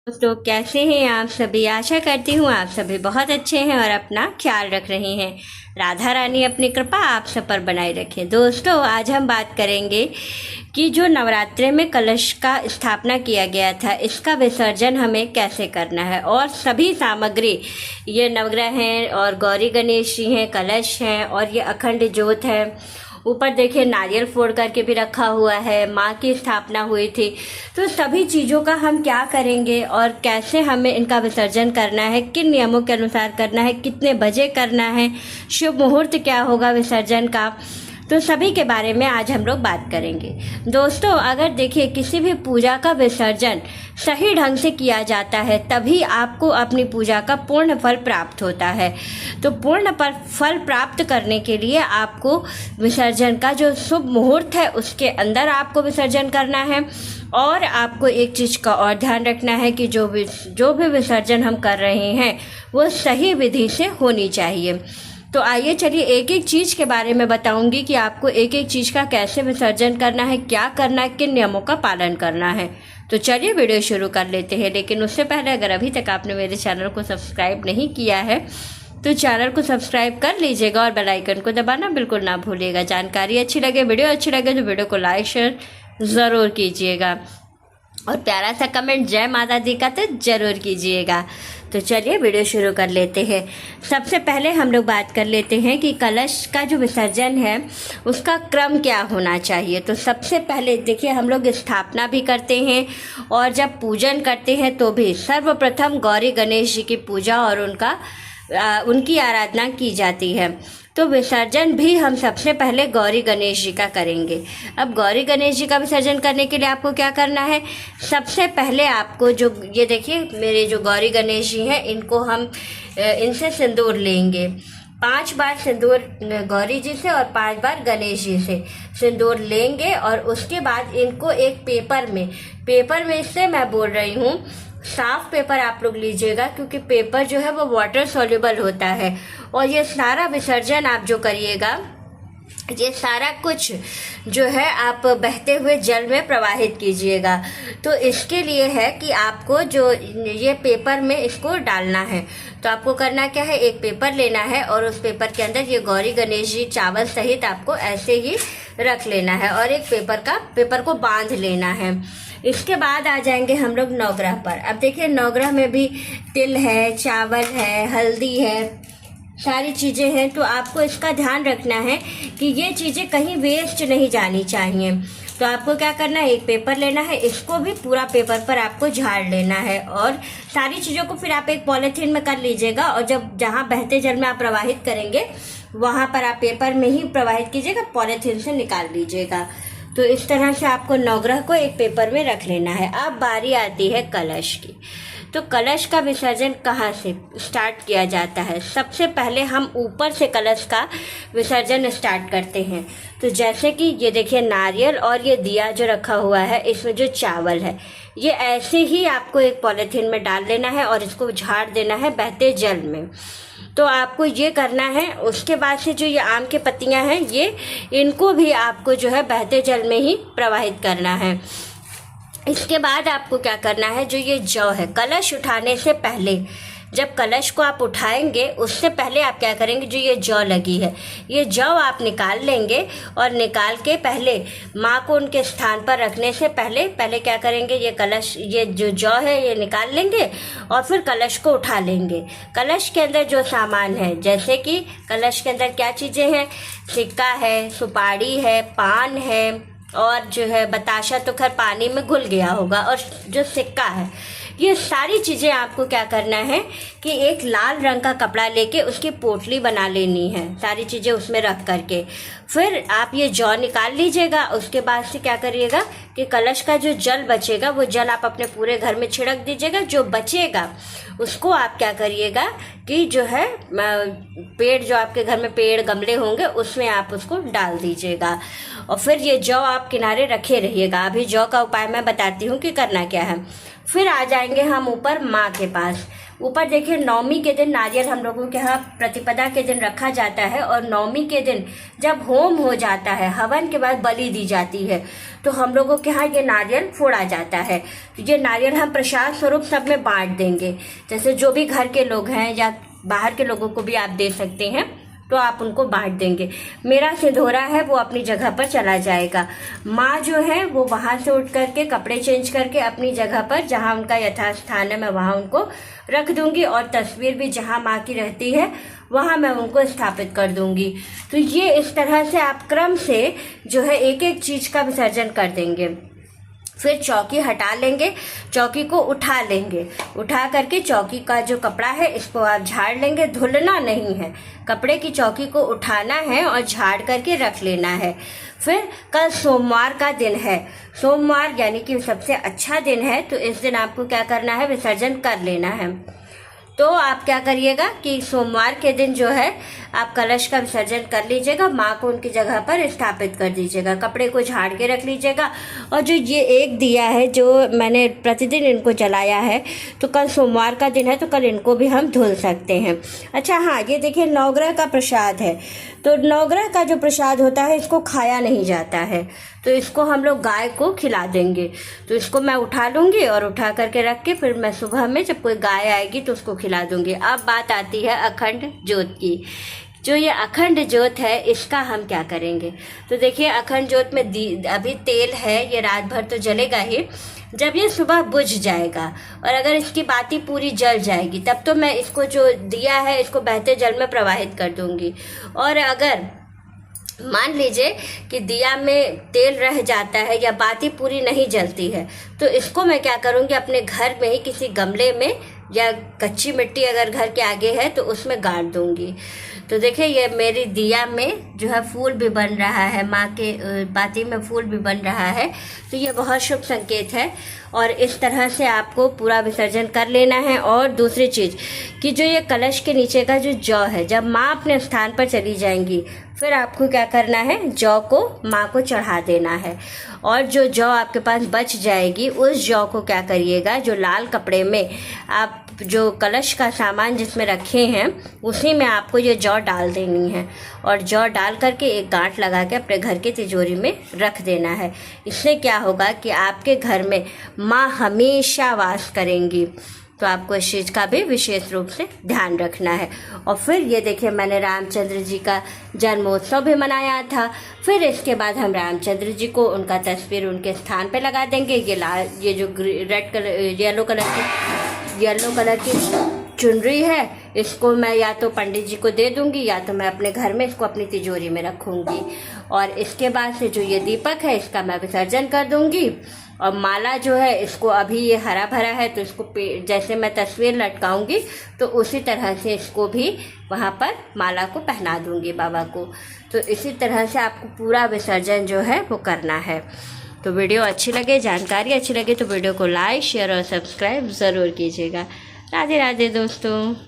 दोस्तों, कैसे हैं आप सभी। आशा करती हूँ आप सभी बहुत अच्छे हैं और अपना ख्याल रख रहे हैं। राधा रानी अपनी कृपा आप सब पर बनाए रखें। दोस्तों, आज हम बात करेंगे कि जो नवरात्रि में कलश का स्थापना किया गया था, इसका विसर्जन हमें कैसे करना है। और सभी सामग्री, ये नवग्रह हैं और गौरी गणेश जी हैं, कलश हैं और ये अखंड ज्योत है। ऊपर देखिए नारियल फोड़ करके भी रखा हुआ है, माँ की स्थापना हुई थी। तो सभी चीज़ों का हम क्या करेंगे और कैसे हमें इनका विसर्जन करना है, किन नियमों के अनुसार करना है, कितने बजे करना है, शुभ मुहूर्त क्या होगा विसर्जन का, तो सभी के बारे में आज हम लोग बात करेंगे। दोस्तों, अगर देखिए किसी भी पूजा का विसर्जन सही ढंग से किया जाता है तभी आपको अपनी पूजा का पूर्ण फल प्राप्त होता है। तो पूर्ण फल प्राप्त करने के लिए आपको विसर्जन का जो शुभ मुहूर्त है उसके अंदर आपको विसर्जन करना है। और आपको एक चीज़ का और ध्यान रखना है कि जो भी विसर्जन हम कर रहे हैं वो सही विधि से होनी चाहिए। तो आइए चलिए एक एक चीज़ के बारे में बताऊंगी कि आपको एक एक चीज़ का कैसे विसर्जन करना है, क्या करना है, किन नियमों का पालन करना है। तो चलिए वीडियो शुरू कर लेते हैं। लेकिन उससे पहले अगर अभी तक आपने मेरे चैनल को सब्सक्राइब नहीं किया है तो चैनल को सब्सक्राइब कर लीजिएगा और बेल आइकन को दबाना बिल्कुल ना भूलिएगा। जानकारी अच्छी लगे, वीडियो अच्छी लगे तो वीडियो को लाइक शेयर ज़रूर कीजिएगा और प्यारा सा कमेंट जय माता दी का तो जरूर कीजिएगा। तो चलिए वीडियो शुरू कर लेते हैं। सबसे पहले हम लोग बात कर लेते हैं कि कलश का जो विसर्जन है उसका क्रम क्या होना चाहिए। तो सबसे पहले देखिए हम लोग स्थापना भी करते हैं और जब पूजन करते हैं तो भी सर्वप्रथम गौरी गणेश जी की पूजा और उनकी आराधना की जाती है। तो विसर्जन भी हम सबसे पहले गौरी गणेश जी का करेंगे। अब गौरी गणेश जी का विसर्जन करने के लिए आपको क्या करना है, सबसे पहले आपको जो ये देखिए मेरे जो गौरी गणेश जी हैं इनसे सिंदूर लेंगे। 5 बार सिंदूर गौरी जी से और 5 बार गणेश जी से सिंदूर लेंगे और उसके बाद इनको एक पेपर में इससे मैं बोल रही हूँ साफ पेपर आप लोग लीजिएगा, क्योंकि पेपर जो है वो वाटर सॉल्युबल होता है। और ये सारा विसर्जन आप जो करिएगा, ये सारा कुछ जो है आप बहते हुए जल में प्रवाहित कीजिएगा। तो इसके लिए है कि आपको जो ये पेपर में इसको डालना है। तो आपको करना क्या है, एक पेपर लेना है और उस पेपर के अंदर ये गौरी गणेश जी चावल सहित आपको ऐसे ही रख लेना है और एक पेपर को बांध लेना है। इसके बाद आ जाएंगे हम लोग नवग्रह पर। अब देखिए नवग्रह में भी तिल है, चावल है, हल्दी है, सारी चीज़ें हैं। तो आपको इसका ध्यान रखना है कि ये चीज़ें कहीं वेस्ट नहीं जानी चाहिए। तो आपको क्या करना है, एक पेपर लेना है, इसको भी पूरा पेपर पर आपको झाड़ लेना है और सारी चीज़ों को फिर आप एक पॉलीथीन में कर लीजिएगा और जहाँ बहते जल में आप प्रवाहित करेंगे वहाँ पर आप पेपर में ही प्रवाहित कीजिएगा, पॉलीथीन से निकाल लीजिएगा। तो इस तरह से आपको नवग्रह को एक पेपर में रख लेना है। अब बारी आती है कलश की। तो कलश का विसर्जन कहाँ से स्टार्ट किया जाता है, सबसे पहले हम ऊपर से कलश का विसर्जन स्टार्ट करते हैं। तो जैसे कि ये देखिए नारियल और ये दिया जो रखा हुआ है, इसमें जो चावल है ये ऐसे ही आपको एक पॉलीथीन में डाल लेना है और इसको झाड़ देना है बहते जल में। तो आपको ये करना है। उसके बाद से जो ये आम के पत्तियां हैं इनको भी आपको जो है बहते जल में ही प्रवाहित करना है। इसके बाद आपको क्या करना है, जो ये जौ है, कलश उठाने से पहले जब कलश को आप उठाएंगे उससे पहले आप क्या करेंगे, जो ये जौ लगी है ये जौ आप निकाल लेंगे और निकाल के पहले माँ को उनके स्थान पर रखने से पहले क्या करेंगे, ये जो जौ है ये निकाल लेंगे और फिर कलश को उठा लेंगे। कलश के अंदर जो सामान है, जैसे कि कलश के अंदर क्या चीज़ें हैं, सिक्का है, सुपारी है, पान है और जो है बताशा तो खैर पानी में घुल गया होगा, और जो सिक्का है ये सारी चीज़ें आपको क्या करना है कि एक लाल रंग का कपड़ा लेके उसकी पोटली बना लेनी है, सारी चीज़ें उसमें रख करके फिर आप ये जौ निकाल लीजिएगा। उसके बाद से क्या करिएगा कि कलश का जो जल बचेगा वो जल आप अपने पूरे घर में छिड़क दीजिएगा। जो बचेगा उसको आप क्या करिएगा कि जो है पेड़, जो आपके घर में पेड़ गमले होंगे उसमें आप उसको डाल दीजिएगा और फिर ये जौ आप किनारे रखे रहिएगा। अभी जौ का उपाय मैं बताती हूँ कि करना क्या है। फिर आ जाएंगे हम ऊपर माँ के पास। ऊपर देखिए नवमी के दिन नारियल हम लोगों के यहाँ प्रतिपदा के दिन रखा जाता है, और नवमी के दिन जब होम हो जाता है, हवन के बाद बलि दी जाती है, तो हम लोगों के यहाँ ये नारियल फोड़ा जाता है। तो ये नारियल हम प्रसाद स्वरूप सब में बांट देंगे। जैसे जो भी घर के लोग हैं या बाहर के लोगों को भी आप दे सकते हैं, तो आप उनको बांट देंगे। मेरा सिंधोरा है वो अपनी जगह पर चला जाएगा। माँ जो है वो वहाँ से उठ करके कपड़े चेंज करके अपनी जगह पर जहाँ उनका यथास्थान है मैं वहाँ उनको रख दूंगी, और तस्वीर भी जहाँ माँ की रहती है वहाँ मैं उनको स्थापित कर दूंगी। तो ये इस तरह से आप क्रम से जो है एक एक चीज़ का विसर्जन कर देंगे। फिर चौकी हटा लेंगे, चौकी को उठा लेंगे, उठा करके चौकी का जो कपड़ा है इसको आप झाड़ लेंगे। धुलना नहीं है, कपड़े की चौकी को उठाना है और झाड़ करके रख लेना है। फिर कल सोमवार का दिन है, सोमवार यानी कि सबसे अच्छा दिन है, तो इस दिन आपको क्या करना है, विसर्जन कर लेना है। तो आप क्या करिएगा कि सोमवार के दिन जो है आप कलश का विसर्जन कर लीजिएगा, माँ को उनकी जगह पर स्थापित कर दीजिएगा, कपड़े को झाड़ के रख लीजिएगा। और जो ये एक दिया है जो मैंने प्रतिदिन इनको जलाया है, तो कल सोमवार का दिन है तो कल इनको भी हम धुल सकते हैं। अच्छा हाँ, ये देखिए नवग्रह का प्रसाद है, तो नवग्रह का जो प्रसाद होता है इसको खाया नहीं जाता है, तो इसको हम लोग गाय को खिला देंगे। तो इसको मैं उठा लूँगी और उठा करके रख के फिर मैं सुबह में जब कोई गाय आएगी तो उसको खिला दूँगी। अब बात आती है अखंड ज्योत की। जो ये अखंड ज्योत है इसका हम क्या करेंगे, तो देखिए अखंड ज्योत में अभी तेल है, ये रात भर तो जलेगा ही। जब ये सुबह बुझ जाएगा और अगर इसकी बाती पूरी जल जाएगी तब तो मैं इसको जो दिया है इसको बहते जल में प्रवाहित कर दूंगी। और अगर मान लीजिए कि दिया में तेल रह जाता है या बाती पूरी नहीं जलती है, तो इसको मैं क्या करूँगी, अपने घर में ही किसी गमले में या कच्ची मिट्टी अगर घर के आगे है तो उसमें गाड़ दूंगी। तो देखिए ये मेरी दिया में जो है फूल भी बन रहा है, माँ के बाती में फूल भी बन रहा है, तो ये बहुत शुभ संकेत है। और इस तरह से आपको पूरा विसर्जन कर लेना है। और दूसरी चीज़ कि जो ये कलश के नीचे का जो जौ है, जब माँ अपने स्थान पर चली जाएंगी फिर आपको क्या करना है, जौ को माँ को चढ़ा देना है। और जो जौ आपके पास बच जाएगी उस जौ को क्या करिएगा, जो लाल कपड़े में आप जो कलश का सामान जिसमें रखे हैं उसी में आपको ये जौ डाल देनी है, और जौ डाल करके एक गांठ लगा के अपने घर की तिजोरी में रख देना है। इससे क्या होगा कि आपके घर में माँ हमेशा वास करेंगी। तो आपको इस चीज़ का भी विशेष रूप से ध्यान रखना है। और फिर ये देखिए मैंने रामचंद्र जी का जन्मोत्सव भी मनाया था। फिर इसके बाद हम रामचंद्र जी को उनका तस्वीर उनके स्थान पे लगा देंगे। ये जो रेड कलर येलो कलर की चुनरी है, इसको मैं या तो पंडित जी को दे दूंगी या तो मैं अपने घर में इसको अपनी तिजोरी में रखूंगी। और इसके बाद से जो ये दीपक है इसका मैं विसर्जन कर दूंगी। और माला जो है इसको अभी ये हरा भरा है तो इसको जैसे मैं तस्वीर लटकाऊंगी तो उसी तरह से इसको भी वहाँ पर माला को पहना दूंगी बाबा को। तो इसी तरह से आपको पूरा विसर्जन जो है वो करना है। तो वीडियो अच्छी लगे, जानकारी अच्छी लगे तो वीडियो को लाइक, शेयर और सब्सक्राइब ज़रूर कीजिएगा। राधे राधे दोस्तों।